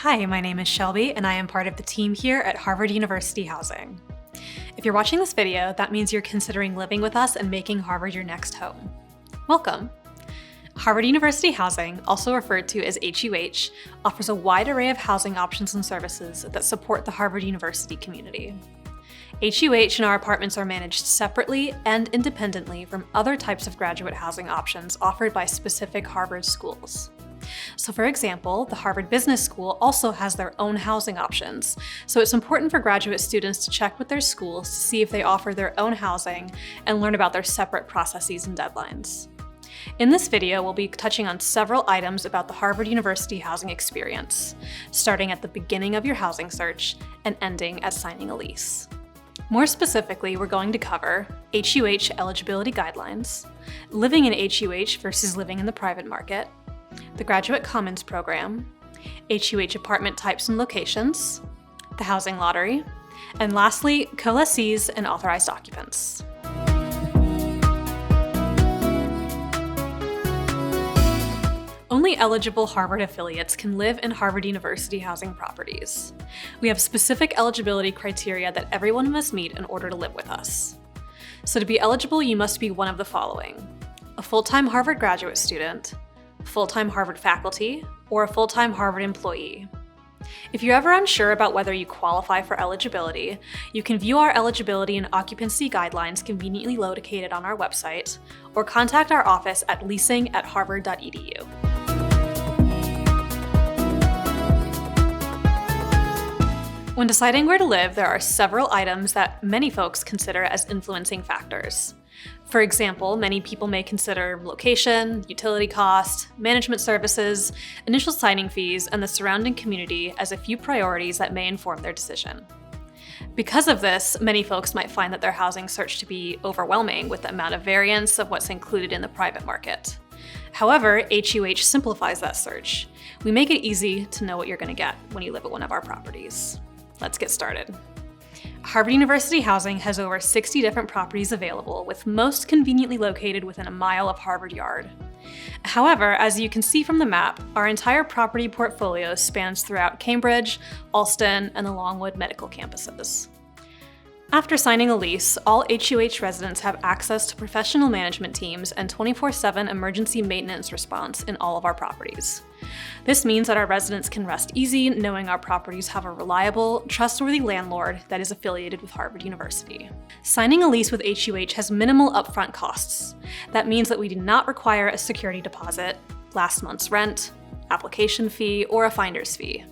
Hi, my name is Shelby, and I am part of the team here at Harvard University Housing. If you're watching this video, that means you're considering living with us and making Harvard your next home. Welcome! Harvard University Housing, also referred to as HUH, offers a wide array of housing options and services that support the Harvard University community. HUH and our apartments are managed separately and independently from other types of graduate housing options offered by specific Harvard schools. So for example, the Harvard Business School also has their own housing options, so it's important for graduate students to check with their schools to see if they offer their own housing and learn about their separate processes and deadlines. In this video, we'll be touching on several items about the Harvard University housing experience, starting at the beginning of your housing search and ending at signing a lease. More specifically, we're going to cover HUH eligibility guidelines, living in HUH versus living in the private market, the Graduate Commons Program, HUH apartment types and locations, the housing lottery, and lastly, Co-Lessees and Authorized Occupants. Only eligible Harvard affiliates can live in Harvard University housing properties. We have specific eligibility criteria that everyone must meet in order to live with us. So to be eligible, you must be one of the following: a full-time Harvard graduate student, full-time Harvard faculty, or a full-time Harvard employee. If you're ever unsure about whether you qualify for eligibility, you can view our eligibility and occupancy guidelines conveniently located on our website, or contact our office at leasing@harvard.edu. When deciding where to live, there are several items that many folks consider as influencing factors. For example, many people may consider location, utility cost, management services, initial signing fees, and the surrounding community as a few priorities that may inform their decision. Because of this, many folks might find that their housing search to be overwhelming with the amount of variance of what's included in the private market. However, HUH simplifies that search. We make it easy to know what you're going to get when you live at one of our properties. Let's get started. Harvard University Housing has over 60 different properties available, with most conveniently located within a mile of Harvard Yard. However, as you can see from the map, our entire property portfolio spans throughout Cambridge, Alston, and the Longwood medical campuses. After signing a lease, all HUH residents have access to professional management teams and 24/7 emergency maintenance response in all of our properties. This means that our residents can rest easy knowing our properties have a reliable, trustworthy landlord that is affiliated with Harvard University. Signing a lease with HUH has minimal upfront costs. That means that we do not require a security deposit, last month's rent, application fee, or a finder's fee.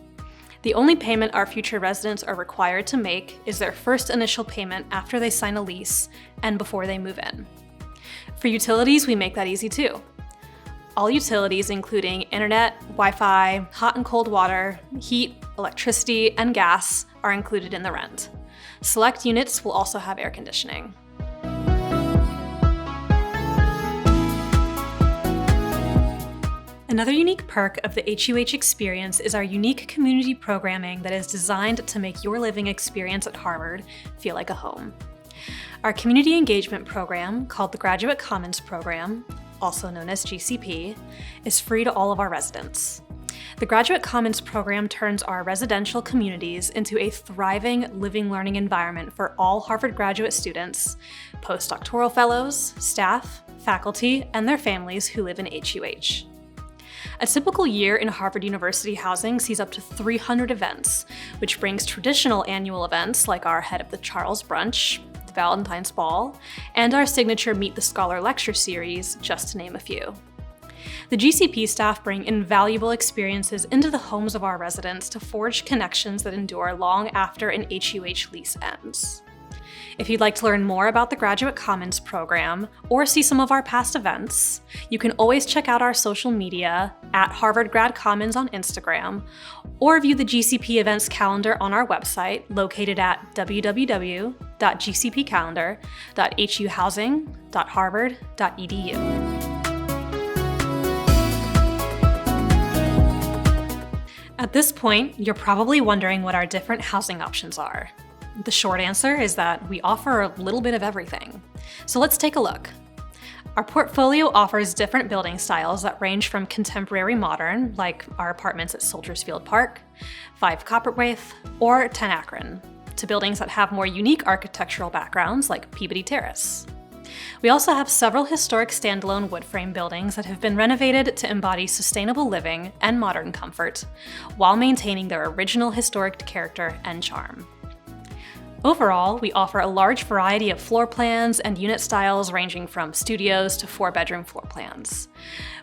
The only payment our future residents are required to make is their first initial payment after they sign a lease and before they move in. For utilities, we make that easy too. All utilities, including internet, Wi-Fi, hot and cold water, heat, electricity, and gas, are included in the rent. Select units will also have air conditioning. Another unique perk of the HUH experience is our unique community programming that is designed to make your living experience at Harvard feel like a home. Our community engagement program, called the Graduate Commons Program, also known as GCP, is free to all of our residents. The Graduate Commons Program turns our residential communities into a thriving living learning environment for all Harvard graduate students, postdoctoral fellows, staff, faculty, and their families who live in HUH. A typical year in Harvard University housing sees up to 300 events, which brings traditional annual events like our Head of the Charles Brunch, the Valentine's Ball, and our signature Meet the Scholar lecture series, just to name a few. The GCP staff bring invaluable experiences into the homes of our residents to forge connections that endure long after an HUH lease ends. If you'd like to learn more about the Graduate Commons program or see some of our past events, you can always check out our social media at Harvard Grad Commons on Instagram, or view the GCP events calendar on our website located at www.gcpcalendar.huhousing.harvard.edu. At this point, you're probably wondering what our different housing options are. The short answer is that we offer a little bit of everything. So let's take a look. Our portfolio offers different building styles that range from contemporary modern, like our apartments at Soldiers Field Park, 5 Copperwaith, or 10 Akron, to buildings that have more unique architectural backgrounds like Peabody Terrace. We also have several historic standalone wood frame buildings that have been renovated to embody sustainable living and modern comfort, while maintaining their original historic character and charm. Overall, we offer a large variety of floor plans and unit styles ranging from studios to 4-bedroom floor plans.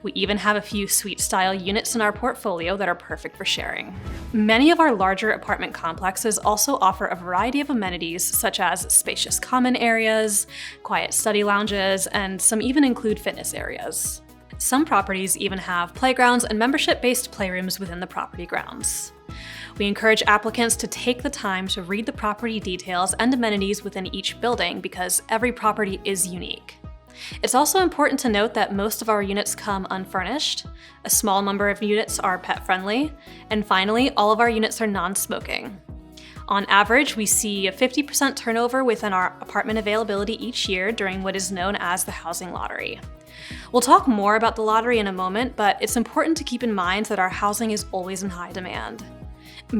We even have a few suite-style units in our portfolio that are perfect for sharing. Many of our larger apartment complexes also offer a variety of amenities such as spacious common areas, quiet study lounges, and some even include fitness areas. Some properties even have playgrounds and membership-based playrooms within the property grounds. We encourage applicants to take the time to read the property details and amenities within each building because every property is unique. It's also important to note that most of our units come unfurnished, a small number of units are pet-friendly, and finally, all of our units are non-smoking. On average, we see a 50% turnover within our apartment availability each year during what is known as the housing lottery. We'll talk more about the lottery in a moment, but it's important to keep in mind that our housing is always in high demand.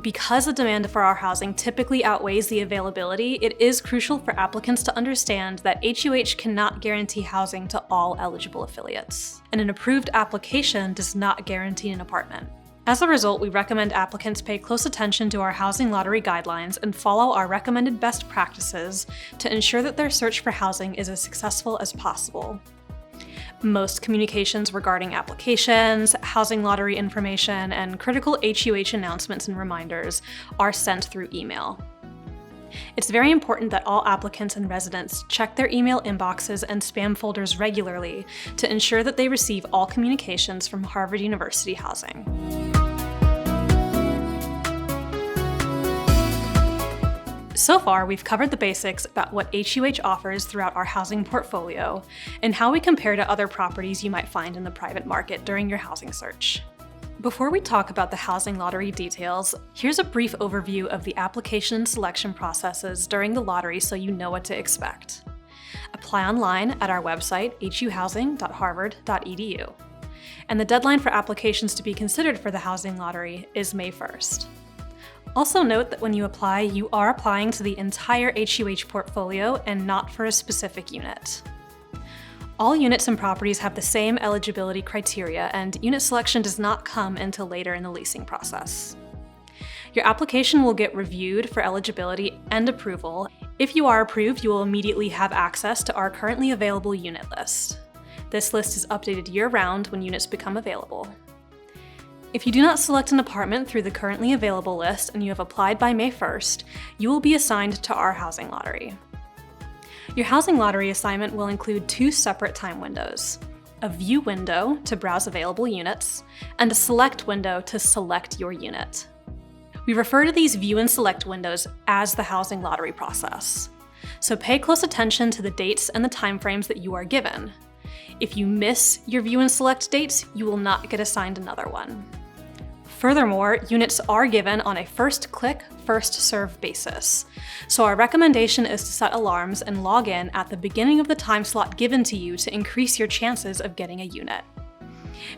Because the demand for our housing typically outweighs the availability, it is crucial for applicants to understand that HUH cannot guarantee housing to all eligible affiliates, and an approved application does not guarantee an apartment. As a result, we recommend applicants pay close attention to our housing lottery guidelines and follow our recommended best practices to ensure that their search for housing is as successful as possible. Most communications regarding applications, housing lottery information, and critical HUH announcements and reminders are sent through email. It's very important that all applicants and residents check their email inboxes and spam folders regularly to ensure that they receive all communications from Harvard University Housing. So far, we've covered the basics about what HUH offers throughout our housing portfolio and how we compare to other properties you might find in the private market during your housing search. Before we talk about the housing lottery details, here's a brief overview of the application and selection processes during the lottery so you know what to expect. Apply online at our website, huhousing.harvard.edu. And the deadline for applications to be considered for the housing lottery is May 1st. Also note that when you apply, you are applying to the entire HUH portfolio and not for a specific unit. All units and properties have the same eligibility criteria, and unit selection does not come until later in the leasing process. Your application will get reviewed for eligibility and approval. If you are approved, you will immediately have access to our currently available unit list. This list is updated year-round when units become available. If you do not select an apartment through the currently available list and you have applied by May 1st, you will be assigned to our housing lottery. Your housing lottery assignment will include 2 separate time windows: a view window to browse available units, and a select window to select your unit. We refer to these view and select windows as the housing lottery process. So pay close attention to the dates and the timeframes that you are given. If you miss your view and select dates, you will not get assigned another one. Furthermore, units are given on a first-click, first-served basis. So our recommendation is to set alarms and log in at the beginning of the time slot given to you to increase your chances of getting a unit.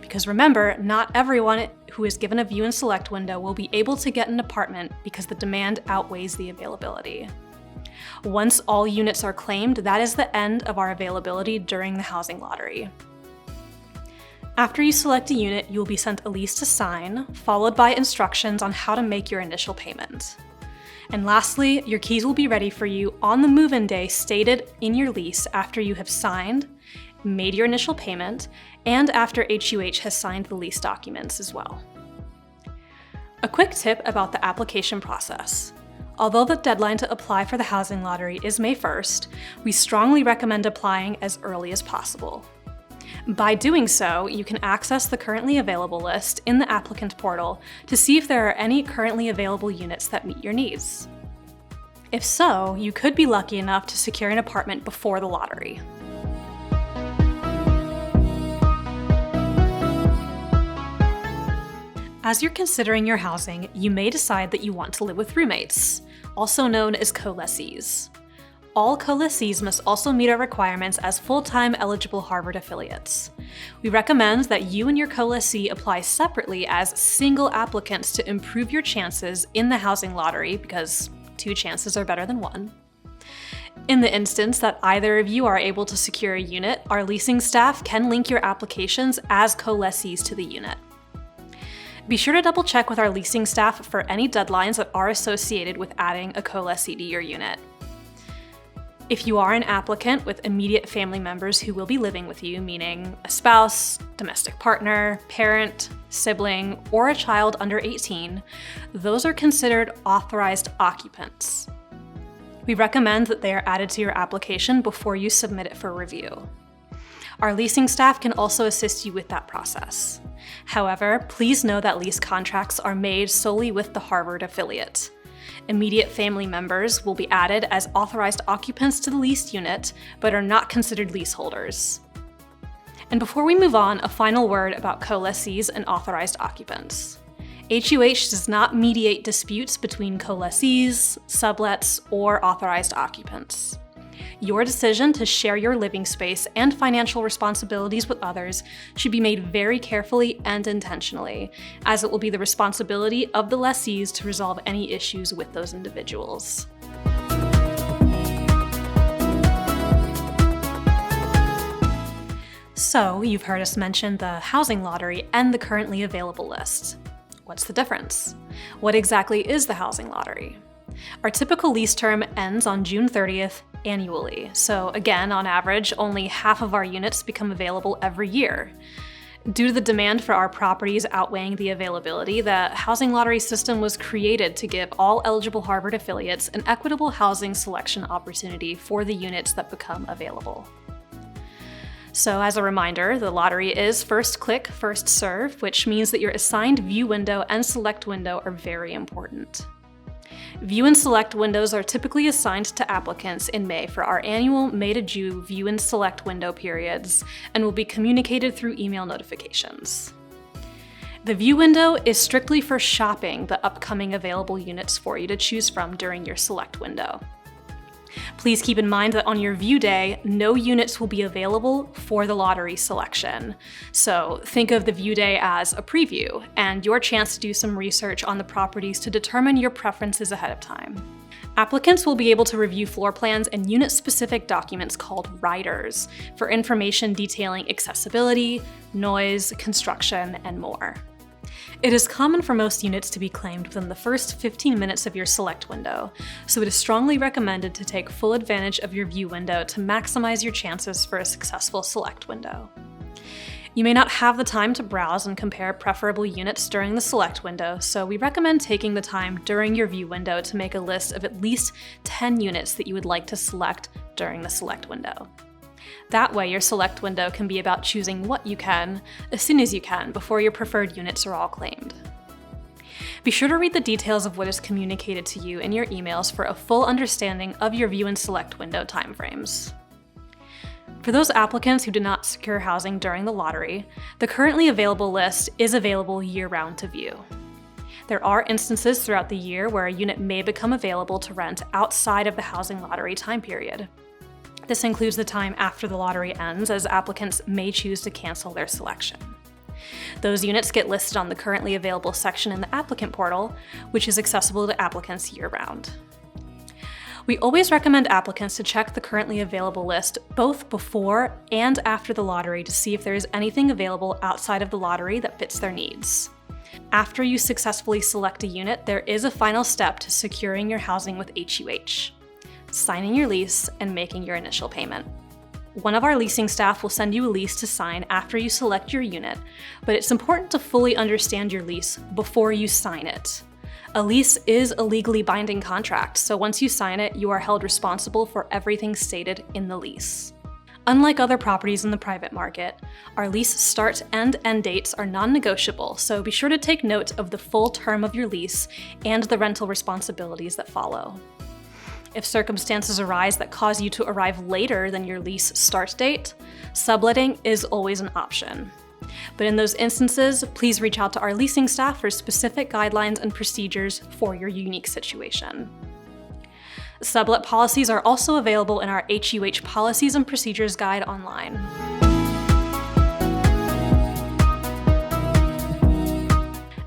Because remember, not everyone who is given a view and select window will be able to get an apartment because the demand outweighs the availability. Once all units are claimed, that is the end of our availability during the housing lottery. After you select a unit, you will be sent a lease to sign, followed by instructions on how to make your initial payment. And lastly, your keys will be ready for you on the move-in day stated in your lease after you have signed, made your initial payment, and after HUH has signed the lease documents as well. A quick tip about the application process. Although the deadline to apply for the housing lottery is May 1st, we strongly recommend applying as early as possible. By doing so, you can access the currently available list in the applicant portal to see if there are any currently available units that meet your needs. If so, you could be lucky enough to secure an apartment before the lottery. As you're considering your housing, you may decide that you want to live with roommates, also known as co-lessees. all co-lessees must also meet our requirements as full-time eligible Harvard affiliates. We recommend that you and your co-lessee apply separately as single applicants to improve your chances in the housing lottery, because 2 chances are better than 1. In the instance that either of you are able to secure a unit, our leasing staff can link your applications as co-lessees to the unit. Be sure to double check with our leasing staff for any deadlines that are associated with adding a co-lessee to your unit. If you are an applicant with immediate family members who will be living with you, meaning a spouse, domestic partner, parent, sibling, or a child under 18, those are considered authorized occupants. We recommend that they are added to your application before you submit it for review. Our leasing staff can also assist you with that process. However, please know that lease contracts are made solely with the Harvard affiliate. Immediate family members will be added as authorized occupants to the leased unit, but are not considered leaseholders. And before we move on, a final word about co-lessees and authorized occupants. HUH does not mediate disputes between co-lessees, sublets, or authorized occupants. Your decision to share your living space and financial responsibilities with others should be made very carefully and intentionally, as it will be the responsibility of the lessees to resolve any issues with those individuals. So, you've heard us mention the housing lottery and the currently available list. What's the difference? What exactly is the housing lottery? Our typical lease term ends on June 30th annually, so again, on average, only half of our units become available every year. Due to the demand for our properties outweighing the availability, the housing lottery system was created to give all eligible Harvard affiliates an equitable housing selection opportunity for the units that become available. So as a reminder, the lottery is first click, first serve, which means that your assigned view window and select window are very important. View and select windows are typically assigned to applicants in May for our annual May to June view and select window periods, and will be communicated through email notifications. The view window is strictly for shopping the upcoming available units for you to choose from during your select window. Please keep in mind that on your view day, no units will be available for the lottery selection. So think of the view day as a preview and your chance to do some research on the properties to determine your preferences ahead of time. Applicants will be able to review floor plans and unit-specific documents called riders for information detailing accessibility, noise, construction, and more. It is common for most units to be claimed within the first 15 minutes of your select window, so it is strongly recommended to take full advantage of your view window to maximize your chances for a successful select window. You may not have the time to browse and compare preferable units during the select window, so we recommend taking the time during your view window to make a list of at least 10 units that you would like to select during the select window. That way, your select window can be about choosing what you can, as soon as you can, before your preferred units are all claimed. Be sure to read the details of what is communicated to you in your emails for a full understanding of your view and select window timeframes. For those applicants who did not secure housing during the lottery, the currently available list is available year-round to view. There are instances throughout the year where a unit may become available to rent outside of the housing lottery time period. This includes the time after the lottery ends, as applicants may choose to cancel their selection. Those units get listed on the currently available section in the applicant portal, which is accessible to applicants year-round. We always recommend applicants to check the currently available list both before and after the lottery to see if there is anything available outside of the lottery that fits their needs. After you successfully select a unit, there is a final step to securing your housing with HUH: signing your lease and making your initial payment. One of our leasing staff will send you a lease to sign after you select your unit, but it's important to fully understand your lease before you sign it. A lease is a legally binding contract, so once you sign it, you are held responsible for everything stated in the lease. Unlike other properties in the private market, our lease start and end dates are non-negotiable, so be sure to take note of the full term of your lease and the rental responsibilities that follow. If circumstances arise that cause you to arrive later than your lease start date, subletting is always an option. But in those instances, please reach out to our leasing staff for specific guidelines and procedures for your unique situation. Sublet policies are also available in our HUH Policies and Procedures Guide online.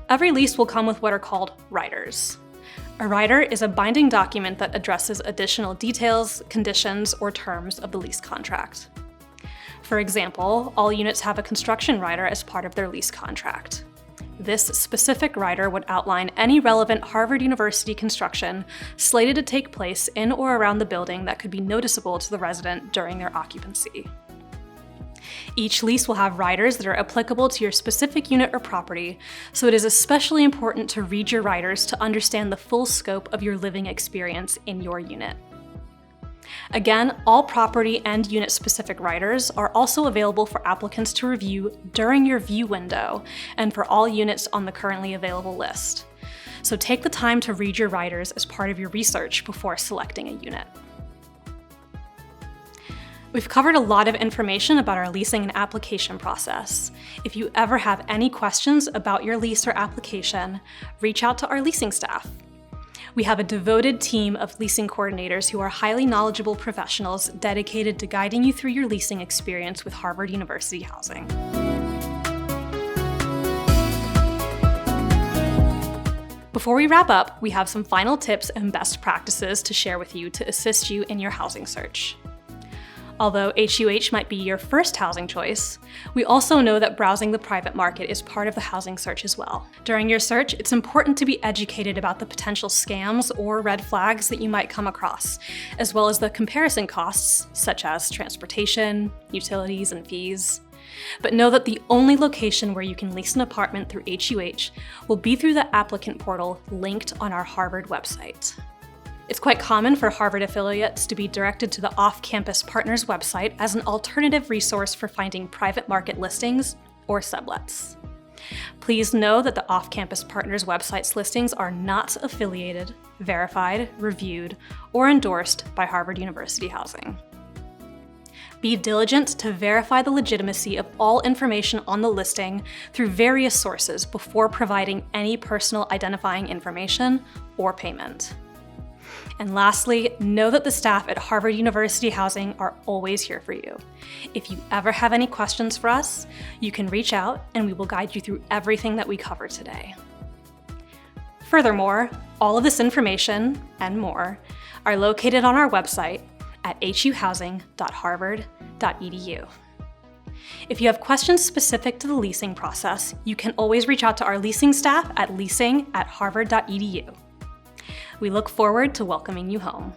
Every lease will come with what are called riders. A rider is a binding document that addresses additional details, conditions, or terms of the lease contract. For example, all units have a construction rider as part of their lease contract. This specific rider would outline any relevant Harvard University construction slated to take place in or around the building that could be noticeable to the resident during their occupancy. Each lease will have riders that are applicable to your specific unit or property, so it is especially important to read your riders to understand the full scope of your living experience in your unit. Again, all property and unit-specific riders are also available for applicants to review during your view window and for all units on the currently available list. So take the time to read your riders as part of your research before selecting a unit. We've covered a lot of information about our leasing and application process. If you ever have any questions about your lease or application, reach out to our leasing staff. We have a devoted team of leasing coordinators who are highly knowledgeable professionals dedicated to guiding you through your leasing experience with Harvard University Housing. Before we wrap up, we have some final tips and best practices to share with you to assist you in your housing search. Although HUH might be your first housing choice, we also know that browsing the private market is part of the housing search as well. During your search, it's important to be educated about the potential scams or red flags that you might come across, as well as the comparison costs, such as transportation, utilities, and fees. But know that the only location where you can lease an apartment through HUH will be through the applicant portal linked on our Harvard website. It's quite common for Harvard affiliates to be directed to the Off-Campus Partners website as an alternative resource for finding private market listings or sublets. Please know that the Off-Campus Partners website's listings are not affiliated, verified, reviewed, or endorsed by Harvard University Housing. Be diligent to verify the legitimacy of all information on the listing through various sources before providing any personal identifying information or payment. And lastly, know that the staff at Harvard University Housing are always here for you. If you ever have any questions for us, you can reach out and we will guide you through everything that we cover today. Furthermore, all of this information and more are located on our website at huhousing.harvard.edu. If you have questions specific to the leasing process, you can always reach out to our leasing staff at leasing@harvard.edu. We look forward to welcoming you home.